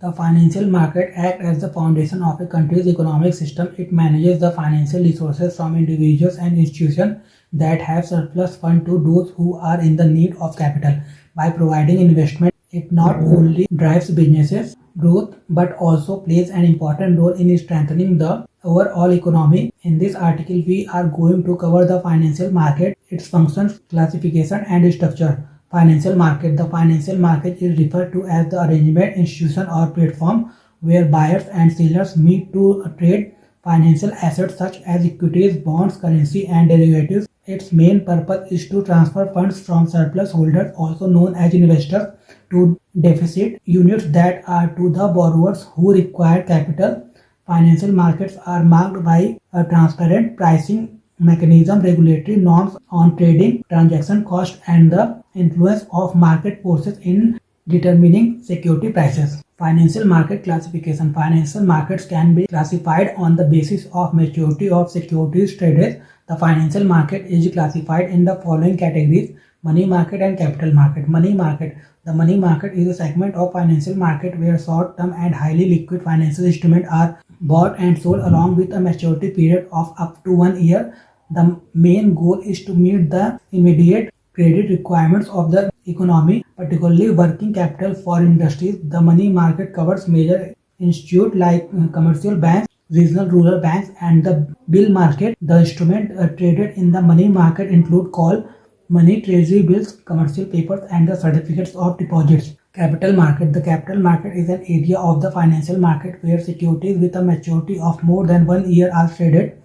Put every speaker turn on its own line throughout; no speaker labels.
The financial market acts as the foundation of a country's economic system. It manages the financial resources from individuals and institutions that have surplus funds to those who are in the need of capital. By providing investment, it not only drives businesses growth but also plays an important role in strengthening the overall economy. In this article, we are going to cover the financial market, its functions, classification, and structure. Financial market. The financial market is referred to as the arrangement, institution, or platform where buyers and sellers meet to trade financial assets such as equities, bonds, currency, and derivatives. Its main purpose is to transfer funds from surplus holders, also known as investors, to deficit units that are to the borrowers who require capital. Financial markets are marked by a transparent pricing mechanism, regulatory norms on trading, transaction cost, and the influence of market forces in determining security prices. Financial market classification. Financial markets can be classified on the basis of maturity of securities traded. The financial market is classified in the following categories: money market and capital market. Money market. The money market is a segment of financial market where short-term and highly liquid financial instruments are bought and sold along with a maturity period of up to 1 year. The main goal is to meet the immediate credit requirements of the economy, particularly working capital for industries. The money market covers major institutes like commercial banks, regional rural banks, and the bill market. The instruments traded in the money market include call money, treasury bills, commercial papers, and the certificates of deposits. Capital market. The capital market is an area of the financial market where securities with a maturity of more than 1 year are traded.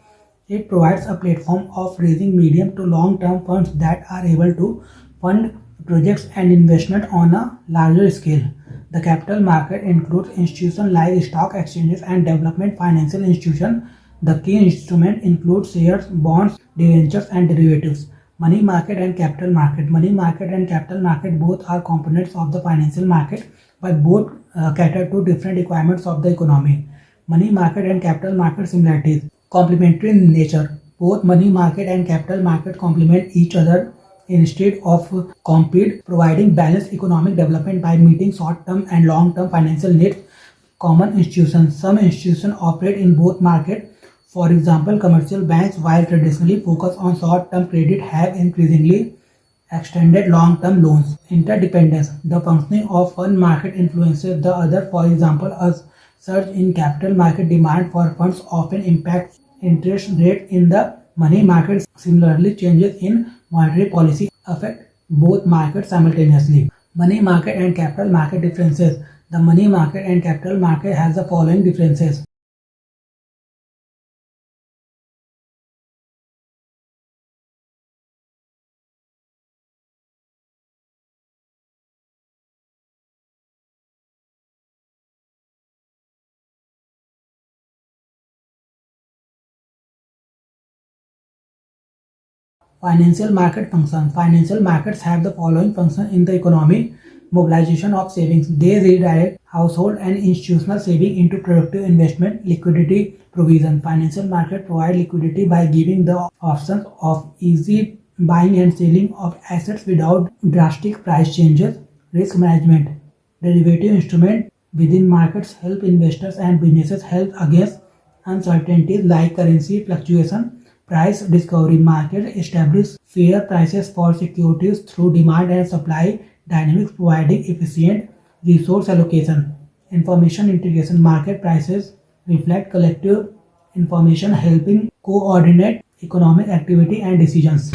It provides a platform of raising medium to long-term funds that are able to fund projects and investment on a larger scale. The capital market includes institutions like stock exchanges and development financial institutions. The key instruments include shares, bonds, debentures, and derivatives. Money market and capital market. Money market and capital market both are components of the financial market, but both cater to different requirements of the economy. Money market and capital market similarities. Complementary in nature. Both money market and capital market complement each other instead of compete, providing balanced economic development by meeting short-term and long-term financial needs. Common institutions. Some institutions operate in both markets. For example, commercial banks, while traditionally focused on short-term credit, have increasingly extended long-term loans. Interdependence. The functioning of one market influences the other. For example, a surge in capital market demand for funds often impacts interest rate in the money market. Similarly, changes in monetary policy affect both markets simultaneously. Money market and capital market differences. The money market and capital market has the following differences. Financial market function. Financial markets have the following function in the economy. Mobilization of savings. They redirect household and institutional saving into productive investment. Liquidity provision. Financial market provide liquidity by giving the options of easy buying and selling of assets without drastic price changes. Risk management. Derivative instrument within markets help investors and businesses help against uncertainties like currency fluctuation. Price discovery. Market establish fair prices for securities through demand and supply dynamics, providing efficient resource allocation. Information integration. Market prices reflect collective information, helping coordinate economic activity and decisions.